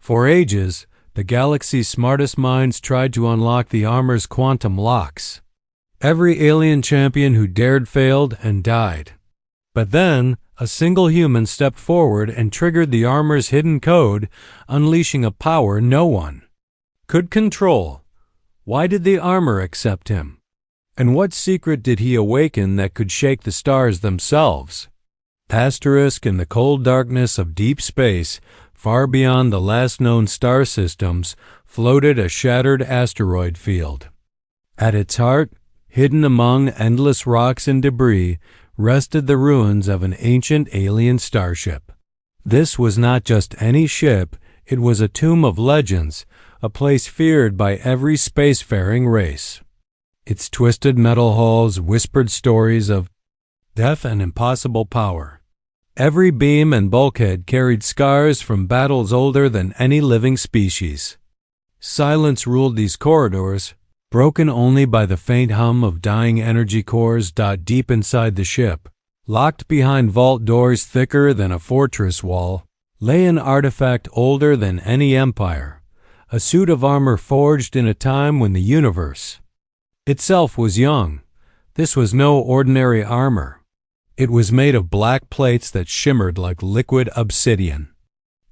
For ages, the galaxy's smartest minds tried to unlock the armor's quantum locks. Every alien champion who dared failed and died. But then, a single human stepped forward and triggered the armor's hidden code, unleashing a power no one could control. Why did the armor accept him? And what secret did he awaken that could shake the stars themselves? Asterisk in the cold darkness of deep space, far beyond the last known star systems, floated a shattered asteroid field. At its heart, hidden among endless rocks and debris, rested the ruins of an ancient alien starship. This was not just any ship, it was a tomb of legends, a place feared by every spacefaring race. Its twisted metal halls whispered stories of death and impossible power. Every beam and bulkhead carried scars from battles older than any living species. Silence ruled these corridors, broken only by the faint hum of dying energy cores deep inside the ship. Locked behind vault doors thicker than a fortress wall, lay an artifact older than any empire, a suit of armor forged in a time when the universe itself was young. This was no ordinary armor. It was made of black plates that shimmered like liquid obsidian.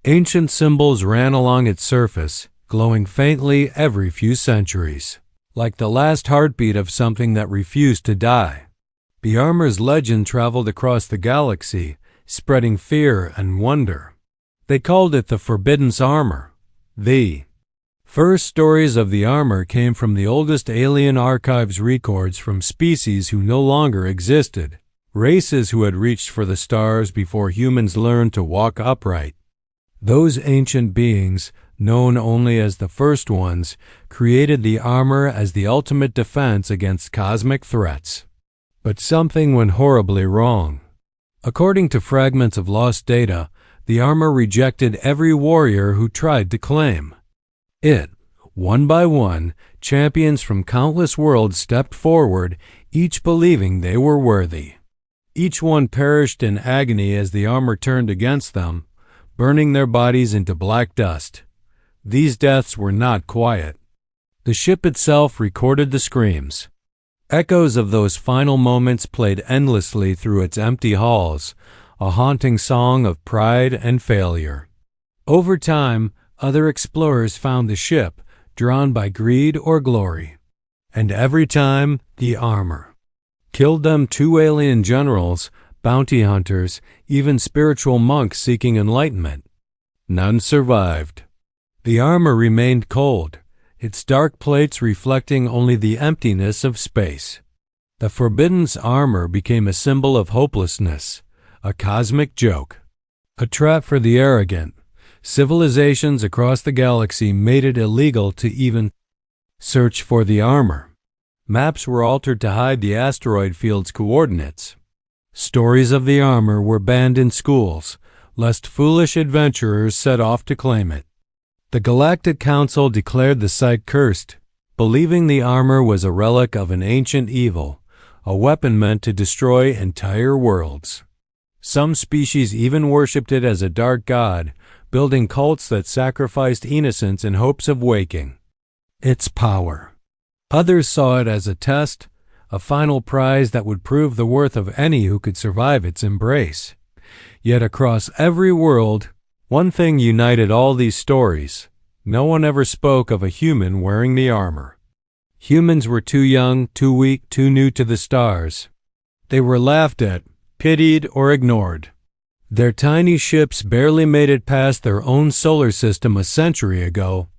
Ancient symbols ran along its surface, glowing faintly every few centuries, like the last heartbeat of something that refused to die. The armor's legend traveled across the galaxy, spreading fear and wonder. They called it the Forbidden's Armor. The first stories of the armor came from the oldest alien archives records from species who no longer existed, races who had reached for the stars before humans learned to walk upright. Those ancient beings, known only as the First Ones, created the armor as the ultimate defense against cosmic threats. But something went horribly wrong. According to fragments of lost data, the armor rejected every warrior who tried to claim it. One by one, champions from countless worlds stepped forward, each believing they were worthy. Each one perished in agony as the armor turned against them, burning their bodies into black dust. These deaths were not quiet. The ship itself recorded the screams. Echoes of those final moments played endlessly through its empty halls, a haunting song of pride and failure. Over time, other explorers found the ship, drawn by greed or glory. And every time, the armor killed them. 2 alien generals, bounty hunters, even spiritual monks seeking enlightenment. None survived. The armor remained cold, its dark plates reflecting only the emptiness of space. The Forbidden's armor became a symbol of hopelessness, a cosmic joke, a trap for the arrogant. Civilizations across the galaxy made it illegal to even search for the armor. Maps were altered to hide the asteroid field's coordinates. Stories of the armor were banned in schools, lest foolish adventurers set off to claim it. The Galactic Council declared the site cursed, believing the armor was a relic of an ancient evil, a weapon meant to destroy entire worlds. Some species even worshipped it as a dark god, building cults that sacrificed innocence in hopes of waking its power. Others saw it as a test, a final prize that would prove the worth of any who could survive its embrace. Yet across every world, one thing united all these stories. No one ever spoke of a human wearing the armor. Humans were too young, too weak, too new to the stars. They were laughed at, pitied, or ignored. Their tiny ships barely made it past their own solar system a century ago.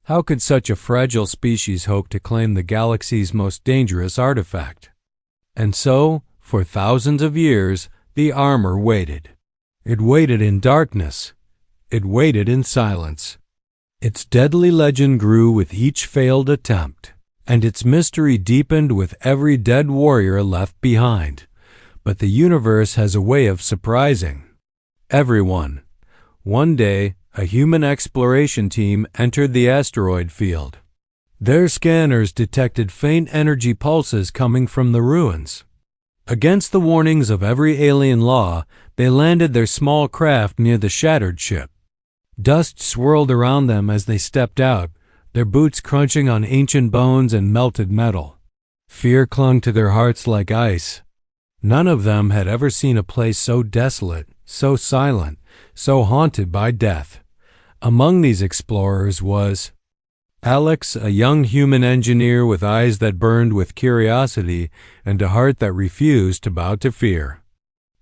How could such a fragile species hope to claim the galaxy's most dangerous artifact? And so, for thousands of years, the armor waited. It waited in darkness. It waited in silence. Its deadly legend grew with each failed attempt, and its mystery deepened with every dead warrior left behind. But the universe has a way of surprising everyone. One day, a human exploration team entered the asteroid field. Their scanners detected faint energy pulses coming from the ruins. Against the warnings of every alien law, they landed their small craft near the shattered ship. Dust swirled around them as they stepped out, their boots crunching on ancient bones and melted metal. Fear clung to their hearts like ice. None of them had ever seen a place so desolate, so silent, so haunted by death. Among these explorers was Alex, a young human engineer with eyes that burned with curiosity and a heart that refused to bow to fear.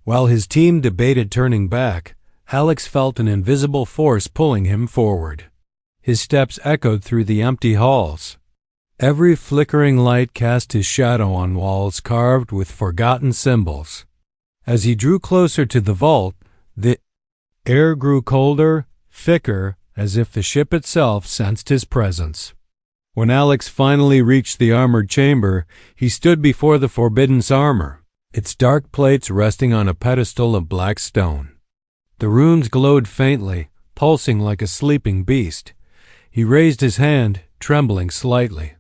While his team debated turning back, Alex felt an invisible force pulling him forward. His steps echoed through the empty halls. Every flickering light cast his shadow on walls carved with forgotten symbols. As he drew closer to the vault, the air grew colder, thicker, as if the ship itself sensed his presence. When Alex finally reached the armored chamber, he stood before the forbidden armor, its dark plates resting on a pedestal of black stone. The runes glowed faintly, pulsing like a sleeping beast. He raised his hand, trembling slightly.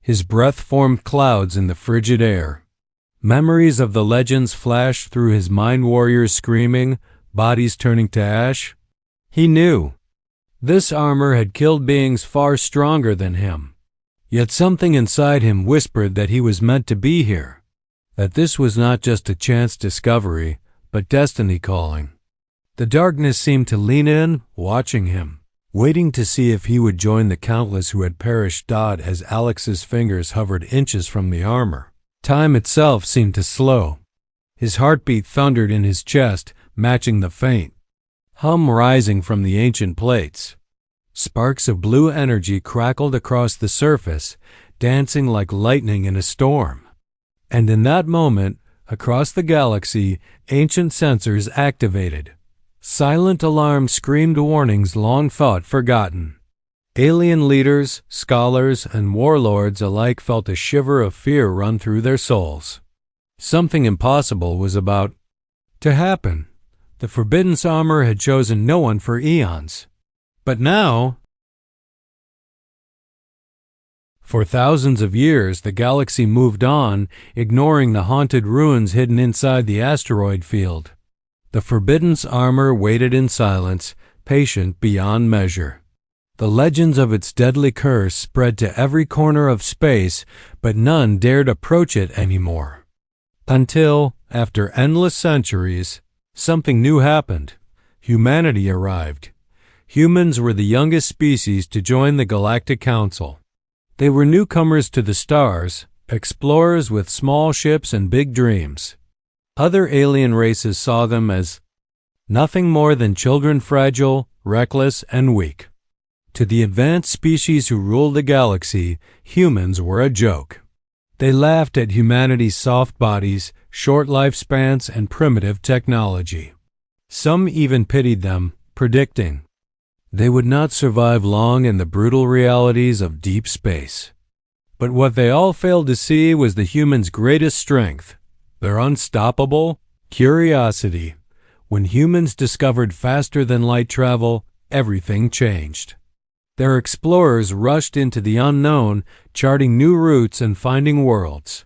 His breath formed clouds in the frigid air. Memories of the legends flashed through his mind, warriors screaming, bodies turning to ash. He knew this armor had killed beings far stronger than him. Yet something inside him whispered that he was meant to be here, that this was not just a chance discovery, but destiny calling. The darkness seemed to lean in, watching him, waiting to see if he would join the countless who had perished. As Alex's fingers hovered inches from the armor, time itself seemed to slow. His heartbeat thundered in his chest, matching the faint hum rising from the ancient plates. Sparks of blue energy crackled across the surface, dancing like lightning in a storm. And in that moment, across the galaxy, ancient sensors activated. Silent alarms screamed warnings long thought forgotten. Alien leaders, scholars, and warlords alike felt a shiver of fear run through their souls. Something impossible was about to happen. The forbidden armor had chosen no one for eons. But now, for thousands of years, the galaxy moved on, ignoring the haunted ruins hidden inside the asteroid field. The forbidden armor waited in silence, patient beyond measure. The legends of its deadly curse spread to every corner of space, but none dared approach it anymore. Until, after endless centuries, something new happened. Humanity arrived. Humans were the youngest species to join the Galactic Council. They were newcomers to the stars, explorers with small ships and big dreams. Other alien races saw them as nothing more than children, fragile, reckless, and weak. To the advanced species who ruled the galaxy, humans were a joke. They laughed at humanity's soft bodies, short lifespans, and primitive technology. Some even pitied them, predicting they would not survive long in the brutal realities of deep space. But what they all failed to see was the humans' greatest strength, their unstoppable curiosity. When humans discovered faster-than-light travel, everything changed. Their explorers rushed into the unknown, charting new routes and finding worlds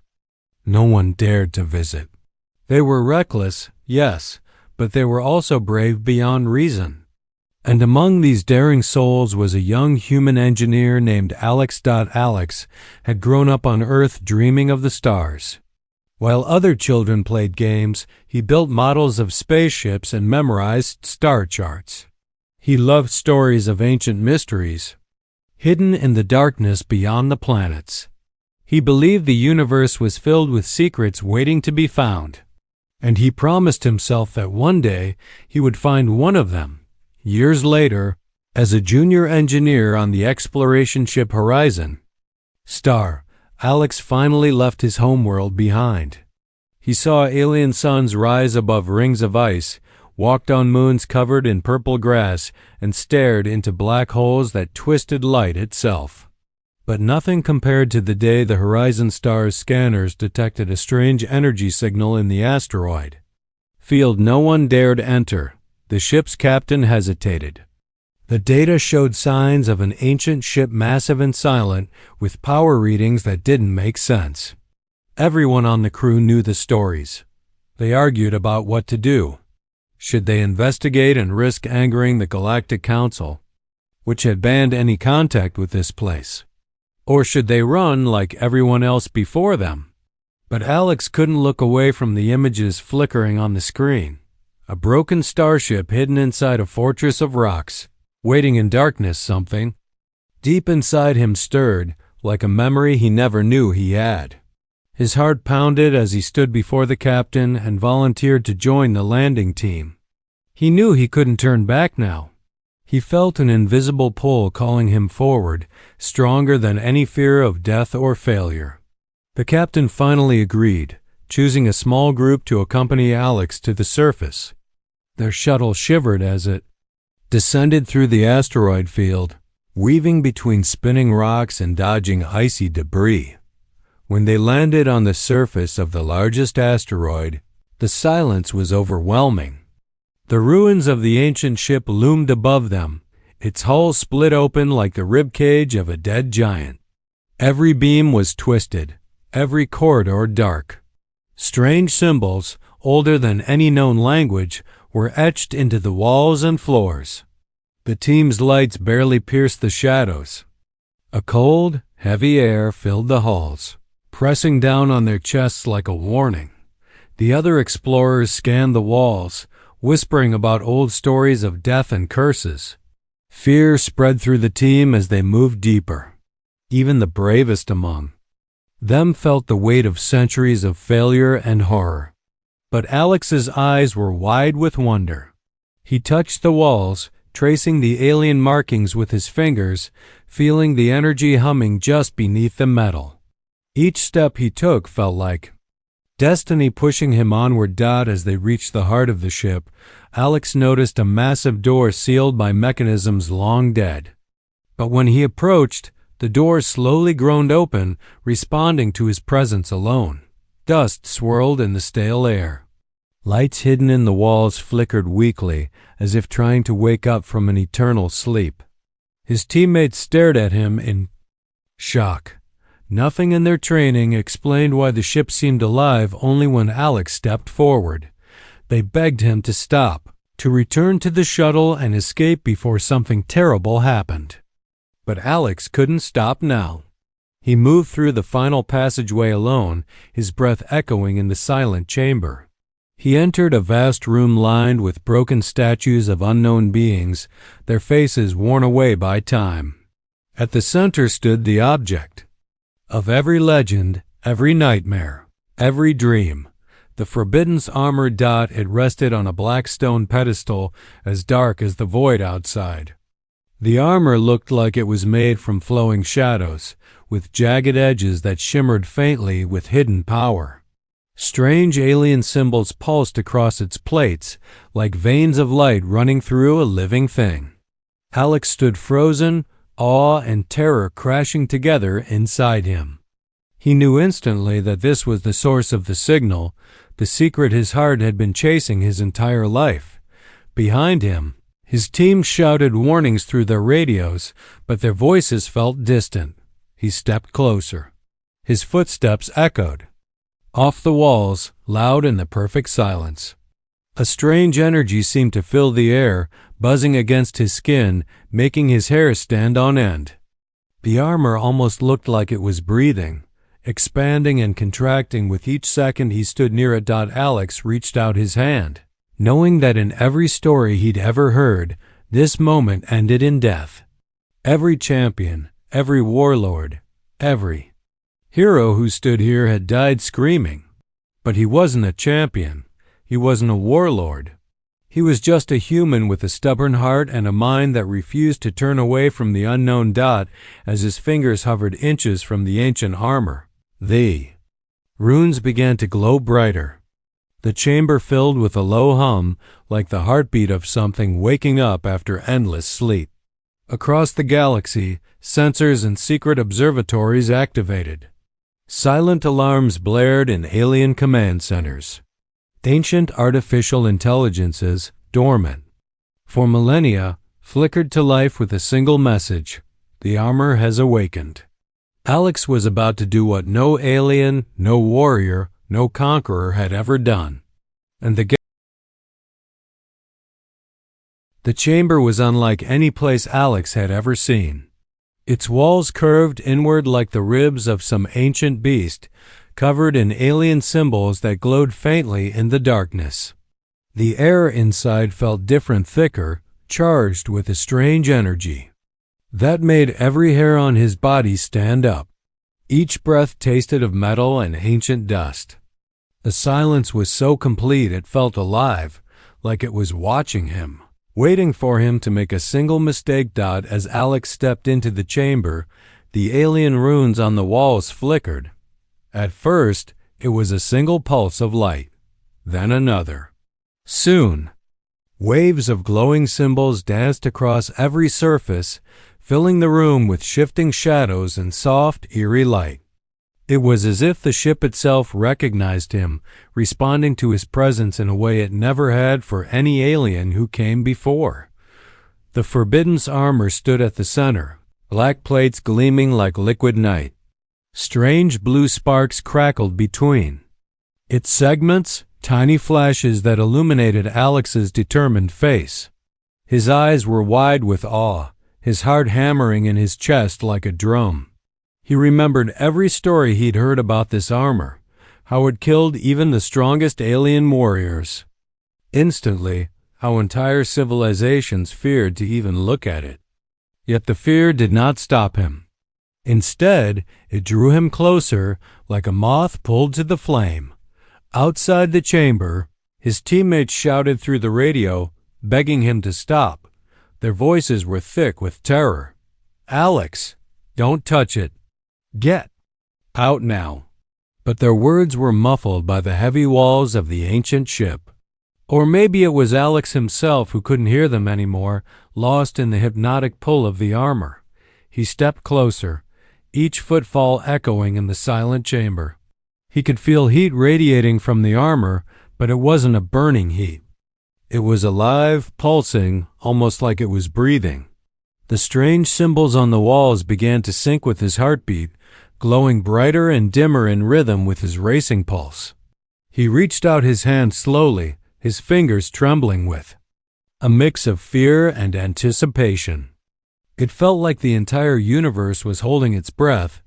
no one dared to visit. They were reckless, yes, but they were also brave beyond reason. And among these daring souls was a young human engineer named Alex. Alex had grown up on Earth dreaming of the stars. While other children played games, he built models of spaceships and memorized star charts. He loved stories of ancient mysteries, hidden in the darkness beyond the planets. He believed the universe was filled with secrets waiting to be found, and he promised himself that one day he would find one of them. Years later, as a junior engineer on the exploration ship Horizon Star, Alex finally left his homeworld behind. He saw alien suns rise above rings of ice, walked on moons covered in purple grass, and stared into black holes that twisted light itself. But nothing compared to the day the Horizon Star's scanners detected a strange energy signal in the asteroid field no one dared enter. The ship's captain hesitated. The data showed signs of an ancient ship, massive and silent, with power readings that didn't make sense. Everyone on the crew knew the stories. They argued about what to do. Should they investigate and risk angering the Galactic Council, which had banned any contact with this place? Or should they run like everyone else before them? But Alex couldn't look away from the images flickering on the screen. A broken starship hidden inside a fortress of rocks, waiting in darkness. Something deep inside him stirred, like a memory he never knew he had. His heart pounded as he stood before the captain and volunteered to join the landing team. He knew he couldn't turn back now. He felt an invisible pull calling him forward, stronger than any fear of death or failure. The captain finally agreed, choosing a small group to accompany Alex to the surface. Their shuttle shivered as it descended through the asteroid field, weaving between spinning rocks and dodging icy debris. When they landed on the surface of the largest asteroid, the silence was overwhelming. The ruins of the ancient ship loomed above them, its hull split open like the ribcage of a dead giant. Every beam was twisted, every corridor dark. Strange symbols, older than any known language, were etched into the walls and floors. The team's lights barely pierced the shadows. A cold, heavy air filled the halls, pressing down on their chests like a warning. The other explorers scanned the walls, whispering about old stories of death and curses. Fear spread through the team as they moved deeper. Even the bravest among them felt the weight of centuries of failure and horror. But Alex's eyes were wide with wonder. He touched the walls, tracing the alien markings with his fingers, feeling the energy humming just beneath the metal. Each step he took felt like destiny pushing him onward. As they reached the heart of the ship, Alex noticed a massive door sealed by mechanisms long dead. But when he approached, the door slowly groaned open, responding to his presence alone. Dust swirled in the stale air. Lights hidden in the walls flickered weakly, as if trying to wake up from an eternal sleep. His teammates stared at him in shock. Nothing in their training explained why the ship seemed alive only when Alex stepped forward. They begged him to stop, to return to the shuttle and escape before something terrible happened. But Alex couldn't stop now. He moved through the final passageway alone, his breath echoing in the silent chamber. He entered a vast room lined with broken statues of unknown beings, their faces worn away by time. At the center stood the object of every legend, every nightmare, every dream. The Forbidden's armor. It rested on a black stone pedestal as dark as the void outside. The armor looked like it was made from flowing shadows, with jagged edges that shimmered faintly with hidden power. Strange alien symbols pulsed across its plates, like veins of light running through a living thing. Alex stood frozen, awe and terror crashing together inside him. He knew instantly that this was the source of the signal, the secret his heart had been chasing his entire life. Behind him, his team shouted warnings through their radios, but their voices felt distant. He stepped closer. His footsteps echoed off the walls, loud in the perfect silence. A strange energy seemed to fill the air, buzzing against his skin, making his hair stand on end. The armor almost looked like it was breathing, expanding and contracting with each second he stood near it. Alex reached out his hand, knowing that in every story he'd ever heard, this moment ended in death. Every champion, every warlord, every hero who stood here had died screaming. But he wasn't a champion. He wasn't a warlord. He was just a human with a stubborn heart and a mind that refused to turn away from the unknown. As his fingers hovered inches from the ancient armor, the runes began to glow brighter. The chamber filled with a low hum, like the heartbeat of something waking up after endless sleep. Across the galaxy, sensors and secret observatories activated. Silent alarms blared in alien command centers. Ancient artificial intelligences, dormant for millennia, flickered to life with a single message: the armor has awakened. Alex was about to do what no alien, no warrior, no conqueror had ever done. And the The chamber was unlike any place Alex had ever seen. Its walls curved inward like the ribs of some ancient beast, covered in alien symbols that glowed faintly in the darkness. The air inside felt different, thicker, charged with a strange energy that made every hair on his body stand up. Each breath tasted of metal and ancient dust. The silence was so complete it felt alive, like it was watching him, waiting for him to make a single mistake. As Alex stepped into the chamber, the alien runes on the walls flickered. At first, it was a single pulse of light, then another. Soon, waves of glowing symbols danced across every surface, filling the room with shifting shadows and soft, eerie light. It was as if the ship itself recognized him, responding to his presence in a way it never had for any alien who came before. The Forbidden's armor stood at the center, black plates gleaming like liquid night. Strange blue sparks crackled between its segments, tiny flashes that illuminated Alex's determined face. His eyes were wide with awe, his heart hammering in his chest like a drum. He remembered every story he'd heard about this armor, how it killed even the strongest alien warriors. Instantly, how entire civilizations feared to even look at it. Yet the fear did not stop him. Instead, it drew him closer, like a moth pulled to the flame. Outside the chamber, his teammates shouted through the radio, begging him to stop. Their voices were thick with terror. "Alex, don't touch it. Get out now." But their words were muffled by the heavy walls of the ancient ship. Or maybe it was Alex himself who couldn't hear them anymore, lost in the hypnotic pull of the armor. He stepped closer, each footfall echoing in the silent chamber. He could feel heat radiating from the armor, but it wasn't a burning heat. It was alive, pulsing, almost like it was breathing. The strange symbols on the walls began to sync with his heartbeat, glowing brighter and dimmer in rhythm with his racing pulse. He reached out his hand slowly, his fingers trembling with a mix of fear and anticipation. It felt like the entire universe was holding its breath,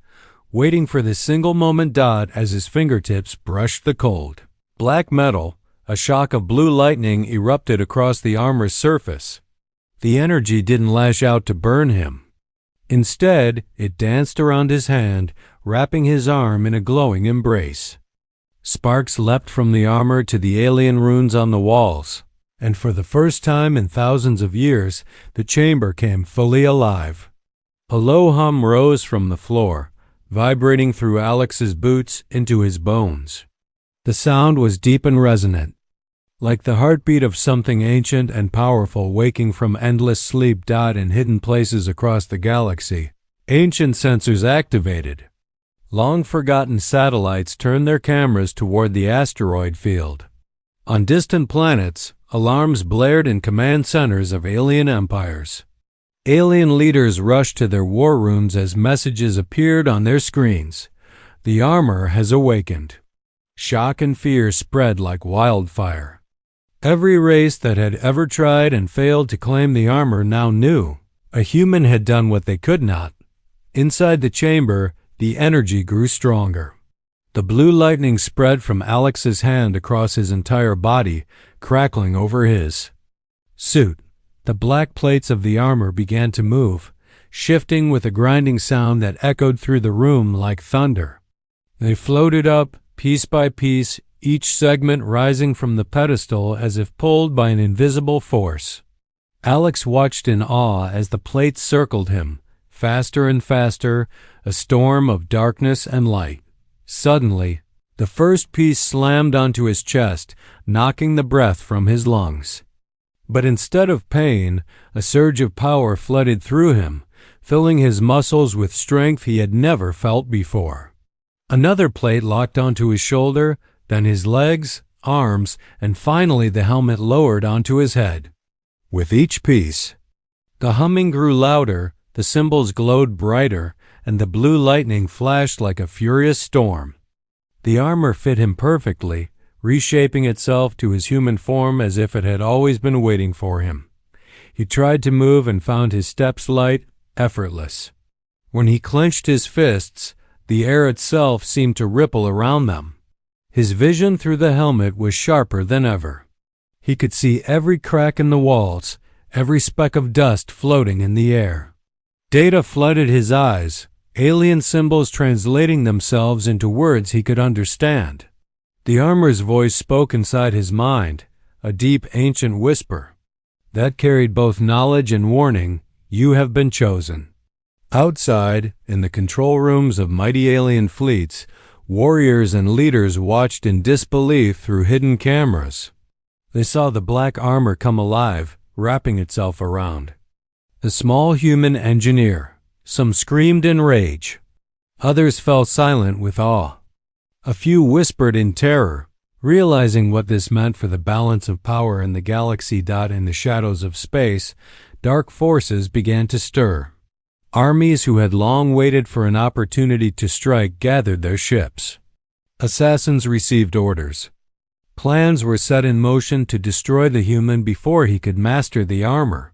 waiting for this single moment. As his fingertips brushed the cold black metal, a shock of blue lightning erupted across the armor's surface. The energy didn't lash out to burn him. Instead, it danced around his hand, wrapping his arm in a glowing embrace. Sparks leapt from the armor to the alien runes on the walls, and for the first time in thousands of years, the chamber came fully alive. A low hum rose from the floor, vibrating through Alex's boots into his bones. The sound was deep and resonant, like the heartbeat of something ancient and powerful waking from endless sleep. In hidden places across the galaxy, ancient sensors activated. Long-forgotten satellites turned their cameras toward the asteroid field. On distant planets, alarms blared in command centers of alien empires. Alien leaders rushed to their war rooms as messages appeared on their screens. The armor has awakened. Shock and fear spread like wildfire. Every race that had ever tried and failed to claim the armor now knew a human had done what they could not. Inside the chamber, the energy grew stronger. The blue lightning spread from Alex's hand across his entire body, crackling over his suit. The black plates of the armor began to move, shifting with a grinding sound that echoed through the room like thunder. They floated up, piece by piece, each segment rising from the pedestal as if pulled by an invisible force. Alex watched in awe as the plates circled him, faster and faster, a storm of darkness and light. Suddenly, the first piece slammed onto his chest, knocking the breath from his lungs. But instead of pain, a surge of power flooded through him, filling his muscles with strength he had never felt before. Another plate locked onto his shoulder, then his legs, arms, and finally the helmet lowered onto his head. With each piece, the humming grew louder, the symbols glowed brighter, and the blue lightning flashed like a furious storm. The armor fit him perfectly, reshaping itself to his human form as if it had always been waiting for him. He tried to move and found his steps light, effortless. When he clenched his fists, the air itself seemed to ripple around them. His vision through the helmet was sharper than ever. He could see every crack in the walls, every speck of dust floating in the air. Data flooded his eyes, alien symbols translating themselves into words he could understand. The armor's voice spoke inside his mind, a deep, ancient whisper that carried both knowledge and warning. You have been chosen. Outside, in the control rooms of mighty alien fleets, warriors and leaders watched in disbelief through hidden cameras. They saw the black armor come alive, wrapping itself around the small human engineer. Some screamed in rage. Others fell silent with awe. A few whispered in terror, realizing what this meant for the balance of power in the galaxy. In the shadows of space, dark forces began to stir. Armies who had long waited for an opportunity to strike gathered their ships. Assassins received orders. Plans were set in motion to destroy the human before he could master the armor.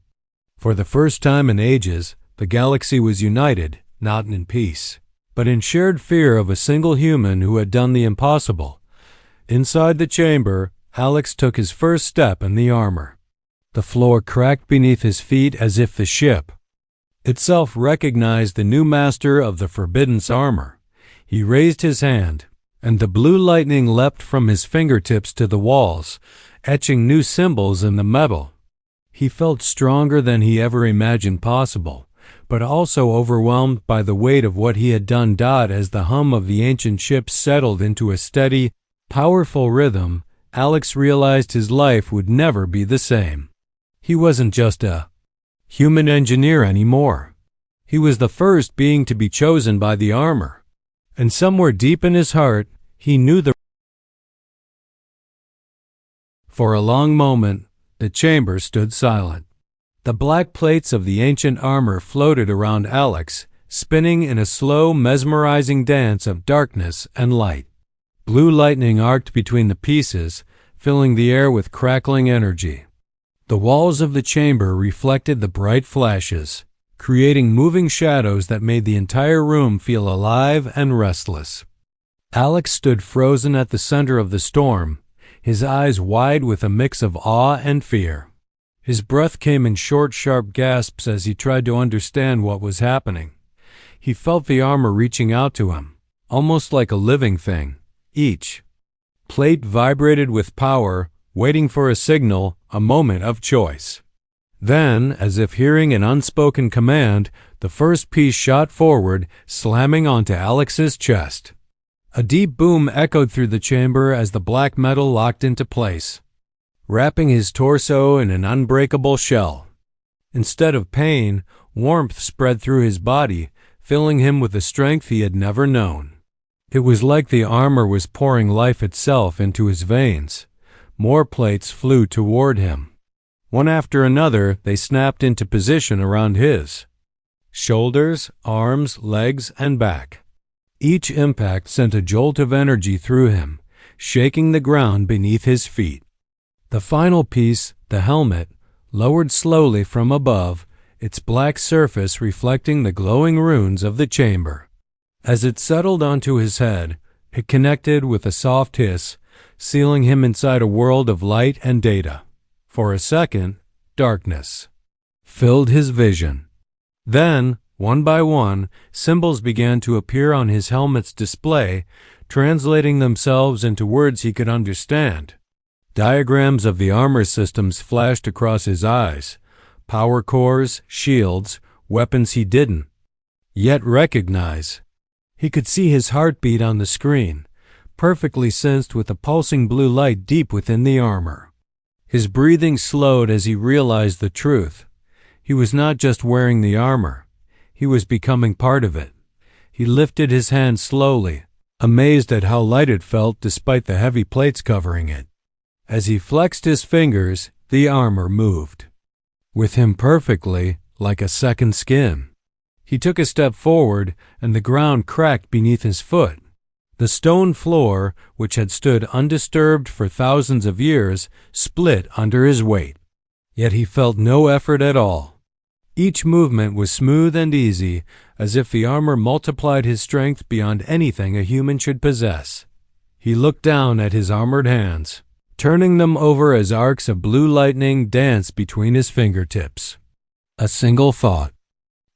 For the first time in ages, the galaxy was united, not in peace, but in shared fear of a single human who had done the impossible. Inside the chamber, Alex took his first step in the armor. The floor cracked beneath his feet as if the ship itself recognized the new master of the forbidden armor. He raised his hand, and the blue lightning leapt from his fingertips to the walls, etching new symbols in the metal. He felt stronger than he ever imagined possible, but also overwhelmed by the weight of what he had done. As the hum of the ancient ship settled into a steady, powerful rhythm, Alex realized his life would never be the same. He wasn't just a human engineer anymore. He was the first being to be chosen by the armor. And somewhere deep in his heart, he knew the. For a long moment, the chamber stood silent. The black plates of the ancient armor floated around Alex, spinning in a slow, mesmerizing dance of darkness and light. Blue lightning arced between the pieces, filling the air with crackling energy. The walls of the chamber reflected the bright flashes, creating moving shadows that made the entire room feel alive and restless. Alex stood frozen at the center of the storm, his eyes wide with a mix of awe and fear. His breath came in short, sharp gasps as he tried to understand what was happening. He felt the armor reaching out to him, almost like a living thing. Each plate vibrated with power, waiting for a signal, a moment of choice. Then, as if hearing an unspoken command, the first piece shot forward, slamming onto Alex's chest. A deep boom echoed through the chamber as the black metal locked into place, wrapping his torso in an unbreakable shell. Instead of pain, warmth spread through his body, filling him with a strength he had never known. It was like the armor was pouring life itself into his veins. More plates flew toward him. One after another, they snapped into position around his shoulders, arms, legs, and back. Each impact sent a jolt of energy through him, shaking the ground beneath his feet. The final piece, the helmet, lowered slowly from above, its black surface reflecting the glowing runes of the chamber. As it settled onto his head, it connected with a soft hiss, sealing him inside a world of light and data. For a second, darkness filled his vision. Then, one by one, symbols began to appear on his helmet's display, translating themselves into words he could understand. Diagrams of the armor systems flashed across his eyes. Power cores, shields, weapons he didn't yet recognize. He could see his heartbeat on the screen, perfectly sensed with a pulsing blue light deep within the armor. His breathing slowed as he realized the truth. He was not just wearing the armor. He was becoming part of it. He lifted his hand slowly, amazed at how light it felt despite the heavy plates covering it. As he flexed his fingers, the armor moved with him perfectly, like a second skin. He took a step forward, and the ground cracked beneath his foot. The stone floor, which had stood undisturbed for thousands of years, split under his weight. Yet he felt no effort at all. Each movement was smooth and easy, as if the armor multiplied his strength beyond anything a human should possess. He looked down at his armored hands, turning them over as arcs of blue lightning danced between his fingertips. A single thought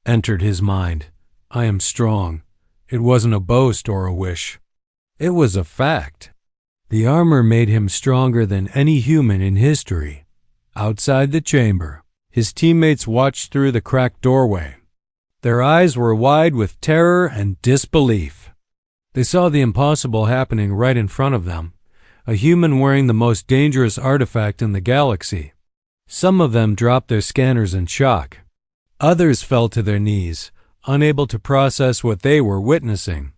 entered his mind. I am strong. It wasn't a boast or a wish. It was a fact. The armor made him stronger than any human in history. Outside the chamber, his teammates watched through the cracked doorway. Their eyes were wide with terror and disbelief. They saw the impossible happening right in front of them, a human wearing the most dangerous artifact in the galaxy. Some of them dropped their scanners in shock. Others fell to their knees, unable to process what they were witnessing.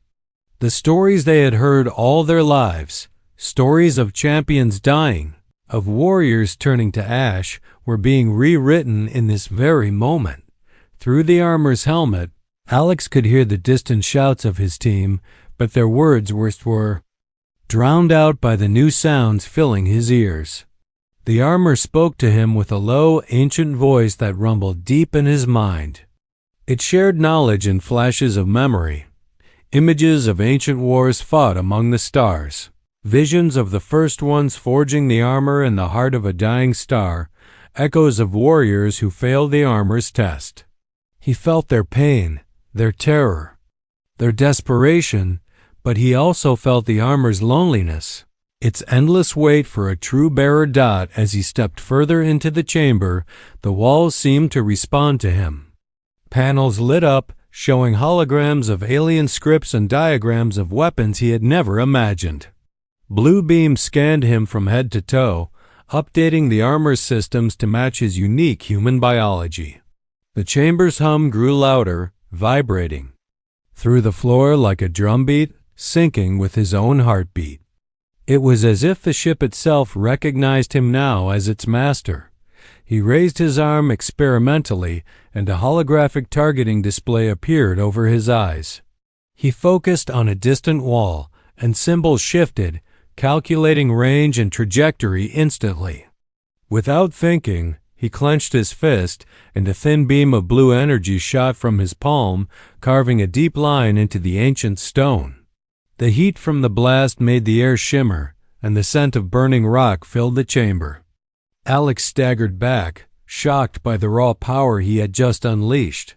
The stories they had heard all their lives, stories of champions dying, of warriors turning to ash, were being rewritten in this very moment. Through the armor's helmet, Alex could hear the distant shouts of his team, but their words were drowned out by the new sounds filling his ears. The armor spoke to him with a low, ancient voice that rumbled deep in his mind. It shared knowledge in flashes of memory, images of ancient wars fought among the stars, visions of the first ones forging the armor in the heart of a dying star, echoes of warriors who failed the armor's test. He felt their pain, their terror, their desperation, but he also felt the armor's loneliness, its endless wait for a true bearer. As he stepped further into the chamber, the walls seemed to respond to him. Panels lit up, showing holograms of alien scripts and diagrams of weapons he had never imagined. Blue beams scanned him from head to toe, updating the armor's systems to match his unique human biology. The chamber's hum grew louder, vibrating through the floor like a drumbeat, syncing with his own heartbeat. It was as if the ship itself recognized him now as its master. He raised his arm experimentally, and a holographic targeting display appeared over his eyes. He focused on a distant wall, and symbols shifted, calculating range and trajectory instantly. Without thinking, he clenched his fist, and a thin beam of blue energy shot from his palm, carving a deep line into the ancient stone. The heat from the blast made the air shimmer, and the scent of burning rock filled the chamber. Alex staggered back, shocked by the raw power he had just unleashed.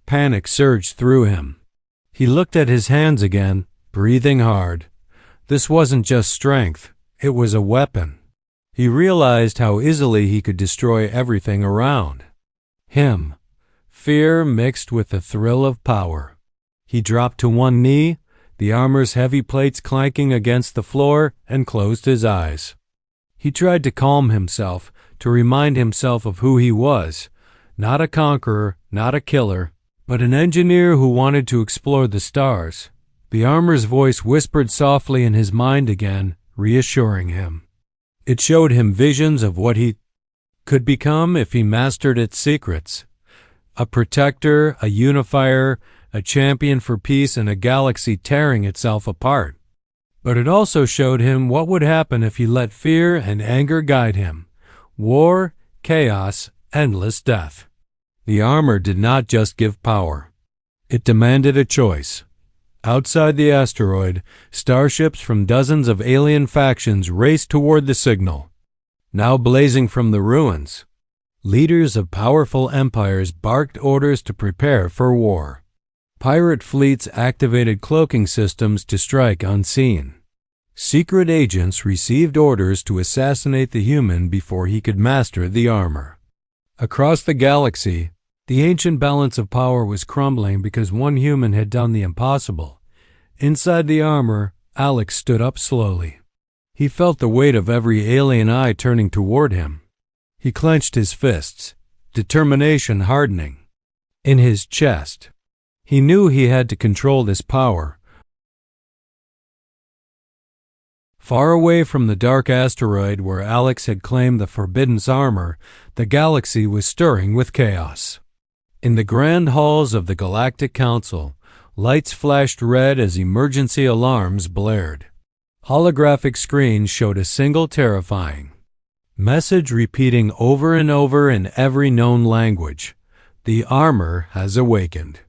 Panic surged through him. He looked at his hands again, breathing hard. This wasn't just strength, it was a weapon. He realized how easily he could destroy everything around him. Fear mixed with the thrill of power. He dropped to one knee, the armor's heavy plates clanking against the floor, and closed his eyes. He tried to calm himself, to remind himself of who he was. Not a conqueror, not a killer, but an engineer who wanted to explore the stars. The armor's voice whispered softly in his mind again, reassuring him. It showed him visions of what he could become if he mastered its secrets. A protector, a unifier, a champion for peace in a galaxy tearing itself apart. But it also showed him what would happen if he let fear and anger guide him. War, chaos, endless death. The armor did not just give power. It demanded a choice. Outside the asteroid, starships from dozens of alien factions raced toward the signal. Now blazing from the ruins, leaders of powerful empires barked orders to prepare for war. Pirate fleets activated cloaking systems to strike unseen. Secret agents received orders to assassinate the human before he could master the armor. Across the galaxy, the ancient balance of power was crumbling because one human had done the impossible. Inside the armor, Alex stood up slowly. He felt the weight of every alien eye turning toward him. He clenched his fists, determination hardening in his chest. He knew he had to control this power. Far away from the dark asteroid where Alex had claimed the Forbidden armor, the galaxy was stirring with chaos. In the grand halls of the Galactic Council, lights flashed red as emergency alarms blared. Holographic screens showed a single terrifying Message repeating over and over in every known language. The armor has awakened.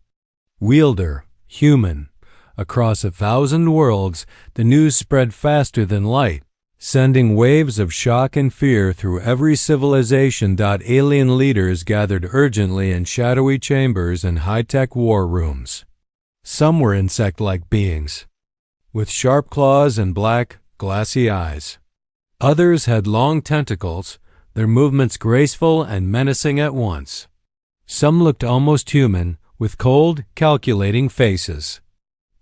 Wielder, human. Across 1,000 worlds, the news spread faster than light, sending waves of shock and fear through every civilization. Alien leaders gathered urgently in shadowy chambers and high-tech war rooms. Some were insect-like beings, with sharp claws and black, glassy eyes. Others had long tentacles, their movements graceful and menacing at once. Some looked almost human, with cold, calculating faces.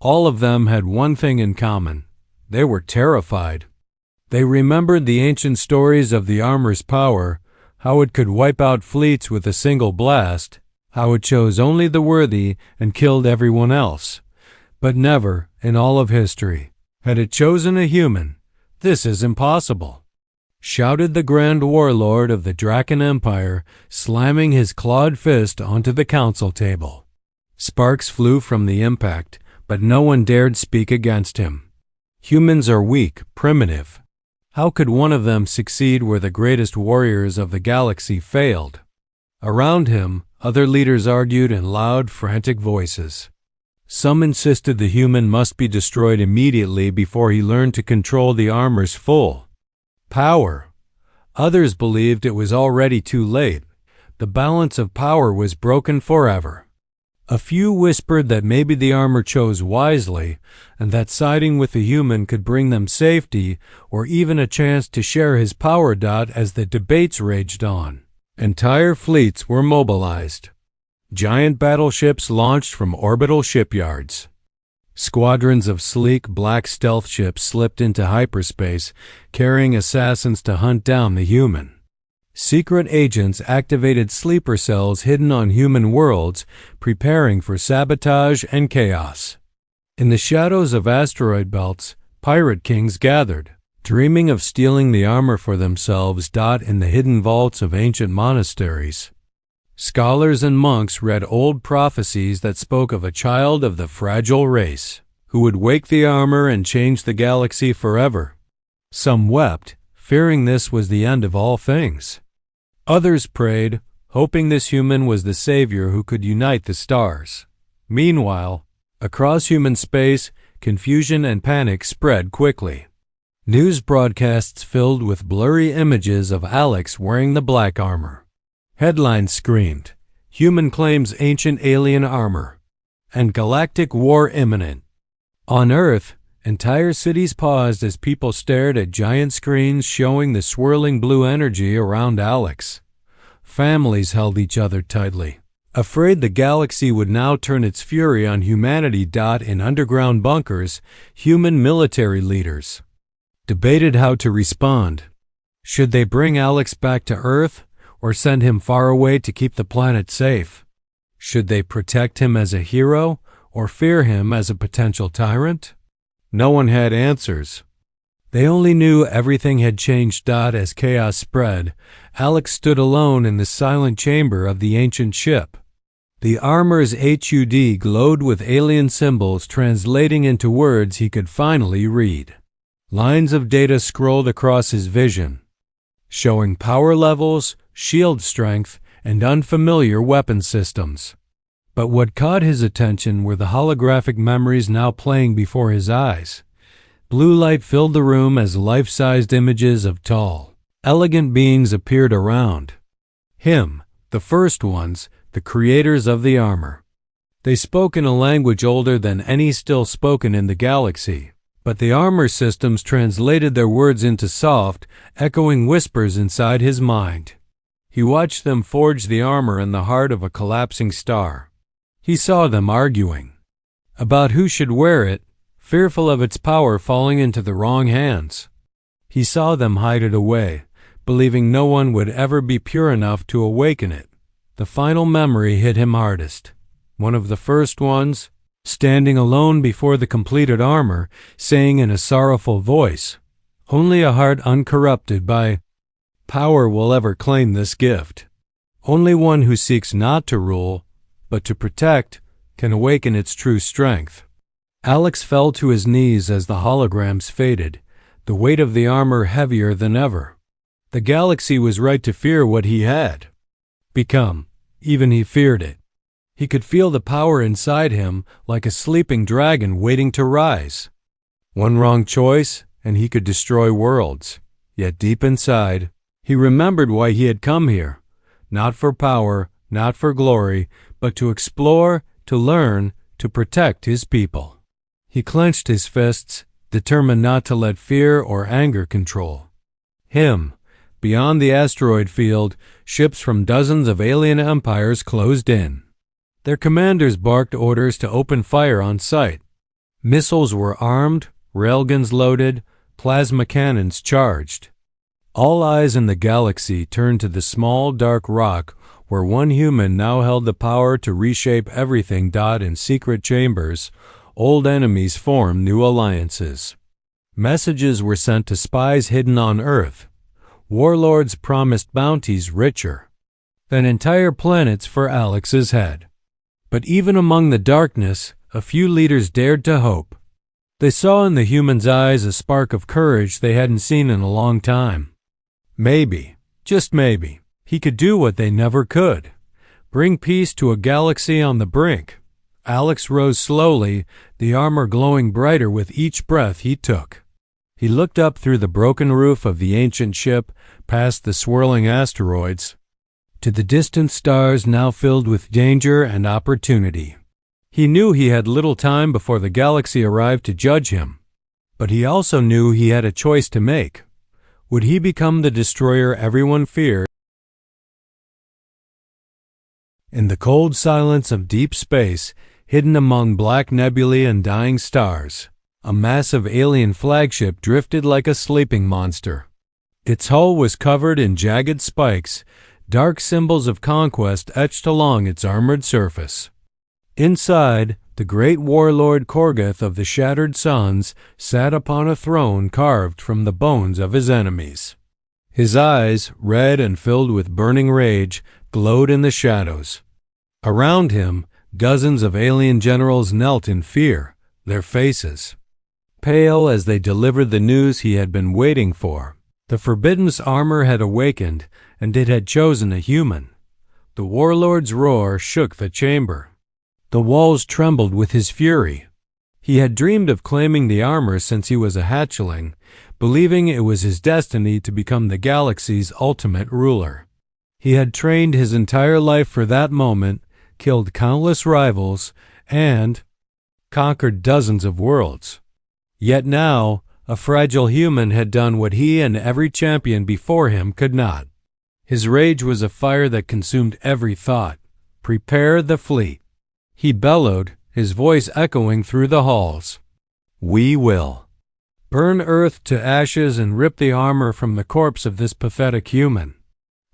All of them had one thing in common. They were terrified. They remembered the ancient stories of the armor's power, how it could wipe out fleets with a single blast, how it chose only the worthy and killed everyone else. But never, in all of history, had it chosen a human. "This is impossible," shouted the Grand Warlord of the Draken Empire, slamming his clawed fist onto the council table. Sparks flew from the impact, but no one dared speak against him. Humans are weak, primitive. How could one of them succeed where the greatest warriors of the galaxy failed? Around him, other leaders argued in loud, frantic voices. Some insisted the human must be destroyed immediately before he learned to control the armor's full power. Others believed it was already too late. The balance of power was broken forever. A few whispered that maybe the armor chose wisely, and that siding with the human could bring them safety or even a chance to share his power. As the debates raged on, entire fleets were mobilized. Giant battleships launched from orbital shipyards. Squadrons of sleek black stealth ships slipped into hyperspace, carrying assassins to hunt down the human. Secret agents activated sleeper cells hidden on human worlds, preparing for sabotage and chaos. In the shadows of asteroid belts, pirate kings gathered, dreaming of stealing the armor for themselves. In the hidden vaults of ancient monasteries, scholars and monks read old prophecies that spoke of a child of the fragile race, who would wake the armor and change the galaxy forever. Some wept, fearing this was the end of all things. Others prayed, hoping this human was the savior who could unite the stars. Meanwhile, across human space, confusion and panic spread quickly. News broadcasts filled with blurry images of Alex wearing the black armor. Headlines screamed, "Human claims ancient alien armor," and "Galactic War imminent." On Earth, entire cities paused as people stared at giant screens showing the swirling blue energy around Alex. Families held each other tightly, afraid the galaxy would now turn its fury on humanity. In underground bunkers, human military leaders debated how to respond. Should they bring Alex back to Earth or send him far away to keep the planet safe? Should they protect him as a hero or fear him as a potential tyrant? No one had answers. They only knew everything had changed. As chaos spread, Alex stood alone in the silent chamber of the ancient ship. The armor's HUD glowed with alien symbols translating into words he could finally read. Lines of data scrolled across his vision, showing power levels, shield strength, and unfamiliar weapon systems. But what caught his attention were the holographic memories now playing before his eyes. Blue light filled the room as life-sized images of tall, elegant beings appeared around him, the first ones, the creators of the armor. They spoke in a language older than any still spoken in the galaxy, but the armor systems translated their words into soft, echoing whispers inside his mind. He watched them forge the armor in the heart of a collapsing star. He saw them arguing about who should wear it, fearful of its power falling into the wrong hands. He saw them hide it away, believing no one would ever be pure enough to awaken it. The final memory hit him hardest. One of the first ones, standing alone before the completed armor, saying in a sorrowful voice, "Only a heart uncorrupted by power will ever claim this gift. Only one who seeks not to rule, but to protect, can awaken its true strength." Alex fell to his knees as the holograms faded, the weight of the armor heavier than ever. The galaxy was right to fear what he had become. Even he feared it. He could feel the power inside him like a sleeping dragon waiting to rise. One wrong choice, and he could destroy worlds. Yet deep inside, he remembered why he had come here. Not for power, not for glory, but to explore, to learn, to protect his people. He clenched his fists, determined not to let fear or anger control him. Beyond the asteroid field, ships from dozens of alien empires closed in. Their commanders barked orders to open fire on sight. Missiles were armed, railguns loaded, plasma cannons charged. All eyes in the galaxy turned to the small, dark rock where one human now held the power to reshape everything. In secret chambers, old enemies formed new alliances. Messages were sent to spies hidden on Earth. Warlords promised bounties richer than entire planets for Alex's head. But even among the darkness, a few leaders dared to hope. They saw in the humans' eyes a spark of courage they hadn't seen in a long time. Maybe, just maybe, he could do what they never could. Bring peace to a galaxy on the brink. Alex rose slowly, the armor glowing brighter with each breath he took. He looked up through the broken roof of the ancient ship, past the swirling asteroids, to the distant stars now filled with danger and opportunity. He knew he had little time before the galaxy arrived to judge him, but he also knew he had a choice to make. Would he become the destroyer everyone feared? In the cold silence of deep space, hidden among black nebulae and dying stars, a massive alien flagship drifted like a sleeping monster. Its hull was covered in jagged spikes, dark symbols of conquest etched along its armored surface. Inside, the great warlord Korgoth of the Shattered Suns sat upon a throne carved from the bones of his enemies. His eyes, red and filled with burning rage, glowed in the shadows. Around him, dozens of alien generals knelt in fear, their faces pale as they delivered the news he had been waiting for. The Forbidden's armor had awakened, and it had chosen a human. The warlord's roar shook the chamber. The walls trembled with his fury. He had dreamed of claiming the armor since he was a hatchling, believing it was his destiny to become the galaxy's ultimate ruler. He had trained his entire life for that moment, killed countless rivals, and conquered dozens of worlds. Yet now, a fragile human had done what he and every champion before him could not. His rage was a fire that consumed every thought. Prepare the fleet. He bellowed, his voice echoing through the halls. We will. Burn Earth to ashes and rip the armor from the corpse of this pathetic human.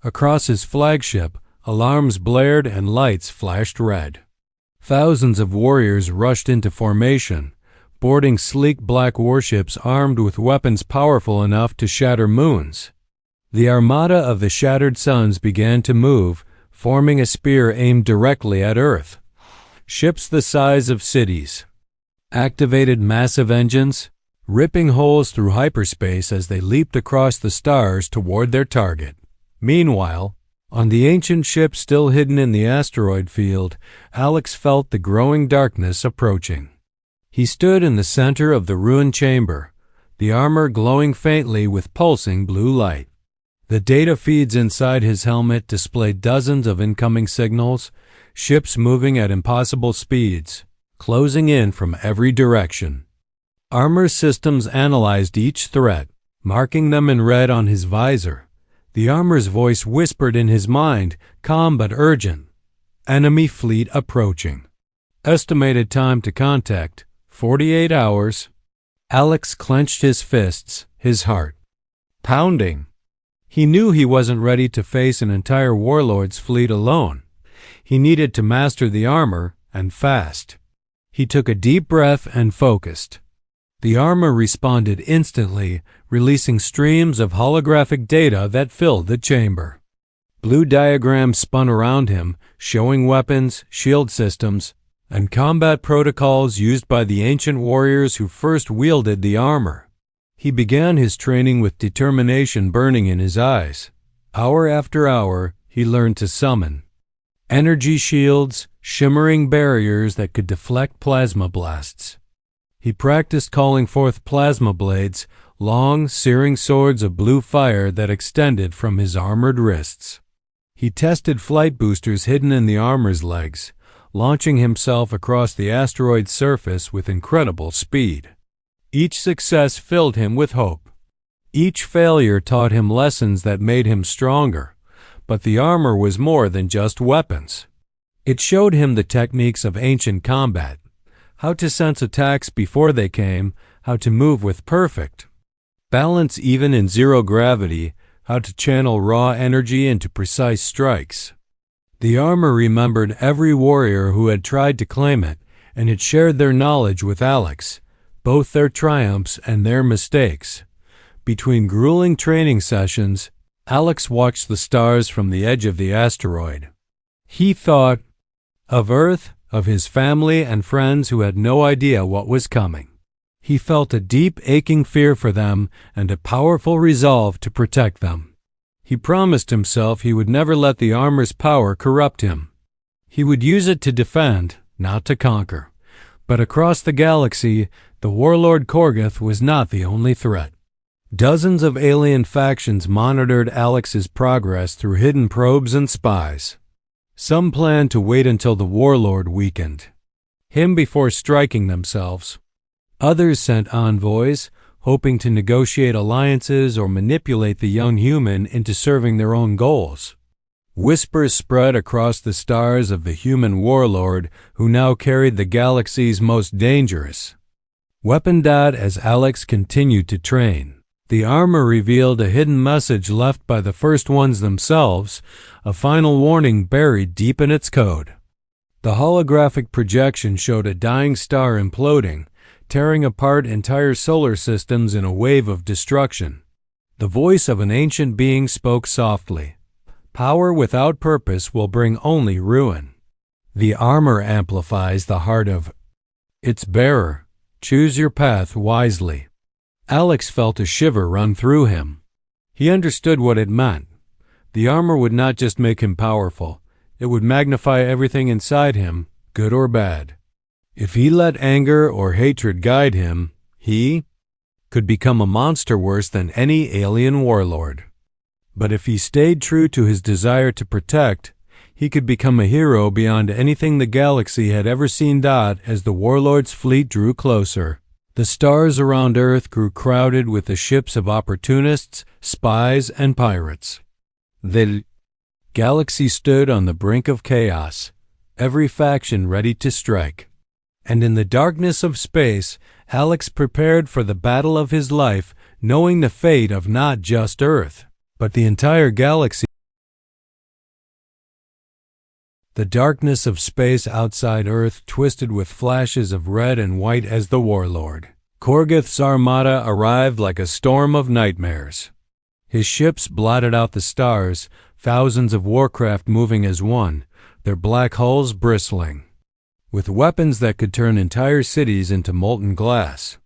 Across his flagship, alarms blared and lights flashed red. Thousands of warriors rushed into formation, boarding sleek black warships armed with weapons powerful enough to shatter moons. The armada of the Shattered Suns began to move, forming a spear aimed directly at Earth. Ships the size of cities activated massive engines, ripping holes through hyperspace as they leaped across the stars toward their target. Meanwhile, on the ancient ship still hidden in the asteroid field, Alex felt the growing darkness approaching. He stood in the center of the ruined chamber, the armor glowing faintly with pulsing blue light. The data feeds inside his helmet displayed dozens of incoming signals, ships moving at impossible speeds, closing in from every direction. Armor systems analyzed each threat, marking them in red on his visor. The armor's voice whispered in his mind, calm but urgent. Enemy fleet approaching. Estimated time to contact, 48 hours. Alex clenched his fists, his heart pounding. He knew he wasn't ready to face an entire warlord's fleet alone. He needed to master the armor, and fast. He took a deep breath and focused. The armor responded instantly, releasing streams of holographic data that filled the chamber. Blue diagrams spun around him, showing weapons, shield systems, and combat protocols used by the ancient warriors who first wielded the armor. He began his training with determination burning in his eyes. Hour after hour, he learned to summon energy shields, shimmering barriers that could deflect plasma blasts. He practiced calling forth plasma blades, long, searing swords of blue fire that extended from his armored wrists. He tested flight boosters hidden in the armor's legs, launching himself across the asteroid's surface with incredible speed. Each success filled him with hope. Each failure taught him lessons that made him stronger. But the armor was more than just weapons. It showed him the techniques of ancient combat, how to sense attacks before they came, how to move with perfect balance even in zero gravity, how to channel raw energy into precise strikes. The armor remembered every warrior who had tried to claim it, and it shared their knowledge with Alex, both their triumphs and their mistakes. Between grueling training sessions, Alex watched the stars from the edge of the asteroid. He thought of Earth, of his family and friends who had no idea what was coming. He felt a deep, aching fear for them and a powerful resolve to protect them. He promised himself he would never let the armor's power corrupt him. He would use it to defend, not to conquer. But across the galaxy, the warlord Korgoth was not the only threat. Dozens of alien factions monitored Alex's progress through hidden probes and spies. Some planned to wait until the warlord weakened him before striking themselves. Others sent envoys, hoping to negotiate alliances or manipulate the young human into serving their own goals. Whispers spread across the stars of the human warlord who now carried the galaxy's most dangerous weapon. As Alex continued to train, the armor revealed a hidden message left by the first ones themselves, a final warning buried deep in its code. The holographic projection showed a dying star imploding, tearing apart entire solar systems in a wave of destruction. The voice of an ancient being spoke softly. Power without purpose will bring only ruin. The armor amplifies the heart of its bearer. Choose your path wisely. Alex felt a shiver run through him. He understood what it meant. The armor would not just make him powerful, it would magnify everything inside him, good or bad. If he let anger or hatred guide him, he could become a monster worse than any alien warlord. But if he stayed true to his desire to protect, he could become a hero beyond anything the galaxy had ever seen. As the warlord's fleet drew closer, the stars around Earth grew crowded with the ships of opportunists, spies, and pirates. The galaxy stood on the brink of chaos, every faction ready to strike. And in the darkness of space, Alex prepared for the battle of his life, knowing the fate of not just Earth, but the entire galaxy. The darkness of space outside Earth twisted with flashes of red and white as the warlord Korgoth's armada arrived like a storm of nightmares. His ships blotted out the stars, thousands of warcraft moving as one, their black hulls bristling with weapons that could turn entire cities into molten glass.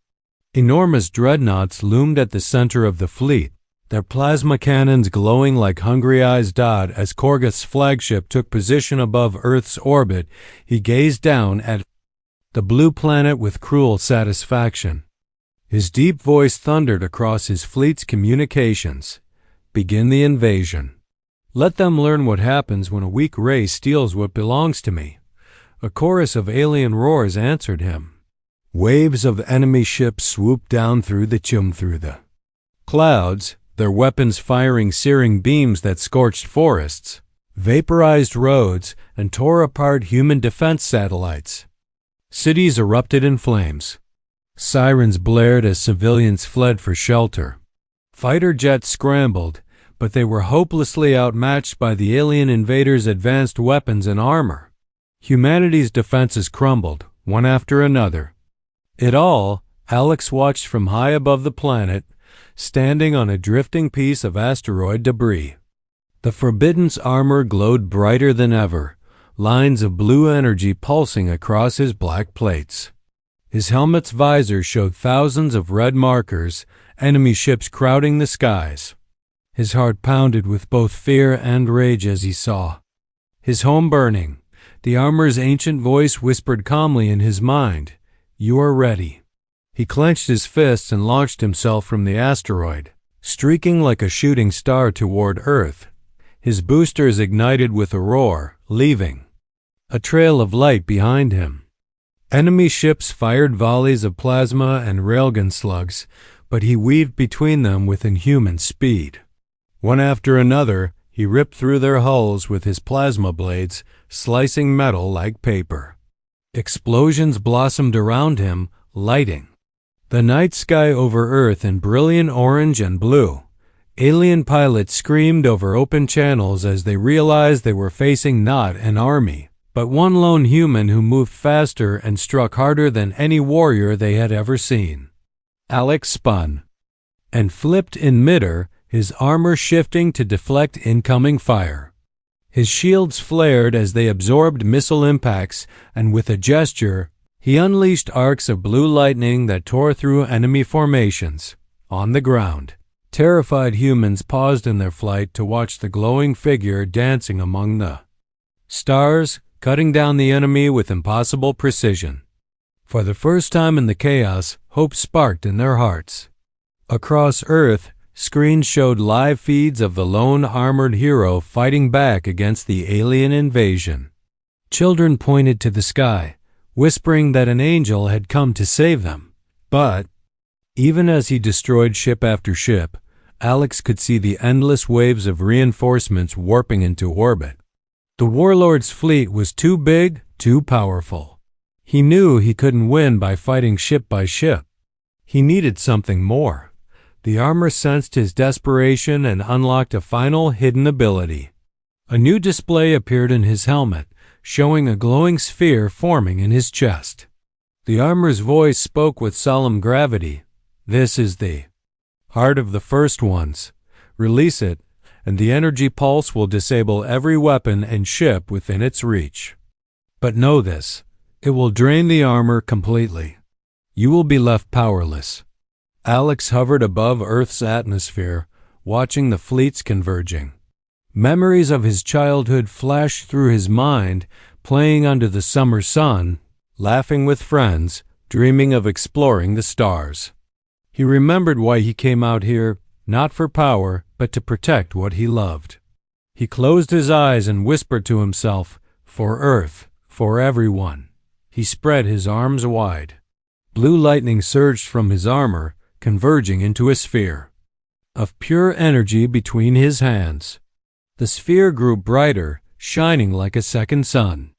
Enormous dreadnoughts loomed at the center of the fleet, their plasma cannons glowing like hungry eyes. As Korgoth's flagship took position above Earth's orbit, he gazed down at the blue planet with cruel satisfaction. His deep voice thundered across his fleet's communications. Begin the invasion. Let them learn what happens when a weak race steals what belongs to me. A chorus of alien roars answered him. Waves of enemy ships swooped down through the clouds, their weapons firing searing beams that scorched forests, vaporized roads, and tore apart human defense satellites. Cities erupted in flames. Sirens blared as civilians fled for shelter. Fighter jets scrambled, but they were hopelessly outmatched by the alien invaders' advanced weapons and armor. Humanity's defenses crumbled, one after another. It all, Alex watched from high above the planet, standing on a drifting piece of asteroid debris. The Forbidden's armor glowed brighter than ever, lines of blue energy pulsing across his black plates. His helmet's visor showed thousands of red markers, enemy ships crowding the skies. His heart pounded with both fear and rage as he saw his home burning. The armor's ancient voice whispered calmly in his mind, "You are ready." He clenched his fists and launched himself from the asteroid, streaking like a shooting star toward Earth. His boosters ignited with a roar, leaving a trail of light behind him. Enemy ships fired volleys of plasma and railgun slugs, but he weaved between them with inhuman speed. One after another, he ripped through their hulls with his plasma blades, slicing metal like paper. Explosions blossomed around him, lighting the night sky over Earth in brilliant orange and blue. Alien pilots screamed over open channels as they realized they were facing not an army, but one lone human who moved faster and struck harder than any warrior they had ever seen. Alex spun and flipped in midair, his armor shifting to deflect incoming fire. His shields flared as they absorbed missile impacts, and with a gesture, he unleashed arcs of blue lightning that tore through enemy formations. On the ground, terrified humans paused in their flight to watch the glowing figure dancing among the stars, cutting down the enemy with impossible precision. For the first time in the chaos, hope sparked in their hearts. Across Earth, screens showed live feeds of the lone armored hero fighting back against the alien invasion. Children pointed to the sky, whispering that an angel had come to save them. But even as he destroyed ship after ship, Alex could see the endless waves of reinforcements warping into orbit. The warlord's fleet was too big, too powerful. He knew he couldn't win by fighting ship by ship. He needed something more. The armor sensed his desperation and unlocked a final hidden ability. A new display appeared in his helmet, showing a glowing sphere forming in his chest. The armor's voice spoke with solemn gravity. "This is the heart of the first ones. Release it, and the energy pulse will disable every weapon and ship within its reach. But know this, it will drain the armor completely. You will be left powerless." Alex hovered above Earth's atmosphere, watching the fleets converging. Memories of his childhood flashed through his mind, playing under the summer sun, laughing with friends, dreaming of exploring the stars. He remembered why he came out here, not for power, but to protect what he loved. He closed his eyes and whispered to himself, "For Earth, for everyone." He spread his arms wide. Blue lightning surged from his armor, converging into a sphere of pure energy between his hands. The sphere grew brighter, shining like a second sun.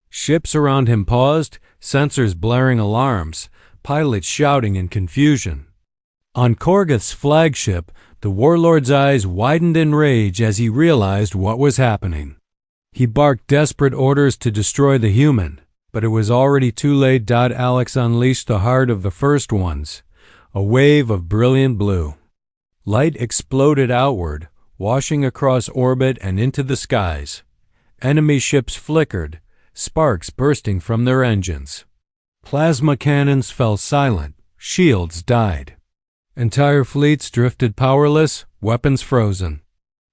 Ships around him paused, sensors blaring alarms, pilots shouting in confusion. On Korgoth's flagship, the warlord's eyes widened in rage as he realized what was happening. He barked desperate orders to destroy the human, but it was already too late. Alex unleashed the heart of the first ones, a wave of brilliant blue. Light exploded outward, washing across orbit and into the skies. Enemy ships flickered, sparks bursting from their engines. Plasma cannons fell silent, shields died. Entire fleets drifted powerless, weapons frozen.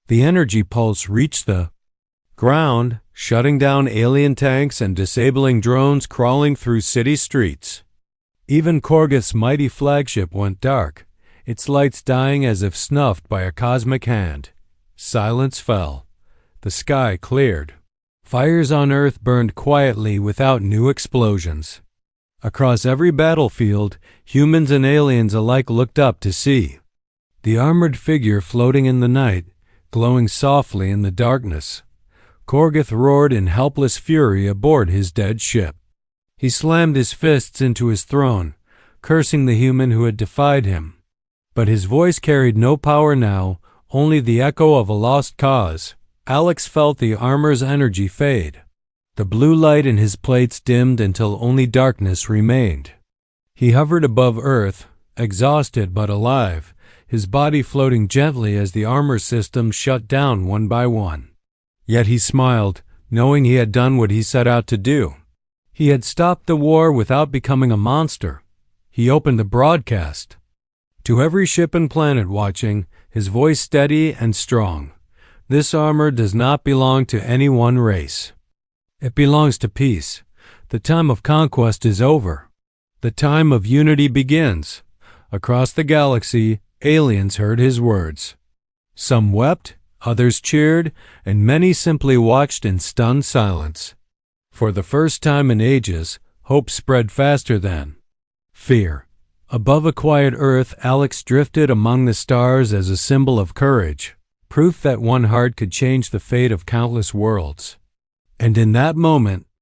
The energy pulse reached the ground, shutting down alien tanks and disabling drones crawling through city streets. Even Korgoth's mighty flagship went dark, its lights dying as if snuffed by a cosmic hand. Silence fell. The sky cleared. Fires on Earth burned quietly without new explosions. Across every battlefield, humans and aliens alike looked up to see the armored figure floating in the night, glowing softly in the darkness. Korgoth roared in helpless fury aboard his dead ship. He slammed his fists into his throne, cursing the human who had defied him. But his voice carried no power now, only the echo of a lost cause. Alex felt the armor's energy fade. The blue light in his plates dimmed until only darkness remained. He hovered above Earth, exhausted but alive, his body floating gently as the armor systems shut down one by one. Yet he smiled, knowing he had done what he set out to do. He had stopped the war without becoming a monster. He opened the broadcast. To every ship and planet watching, his voice steady and strong. This armor does not belong to any one race. It belongs to peace. The time of conquest is over. The time of unity begins. Across the galaxy, aliens heard his words. Some wept, others cheered, and many simply watched in stunned silence. For the first time in ages, hope spread faster than fear. Above a quiet Earth, Alex drifted among the stars as a symbol of courage, proof that one heart could change the fate of countless worlds. And in that moment,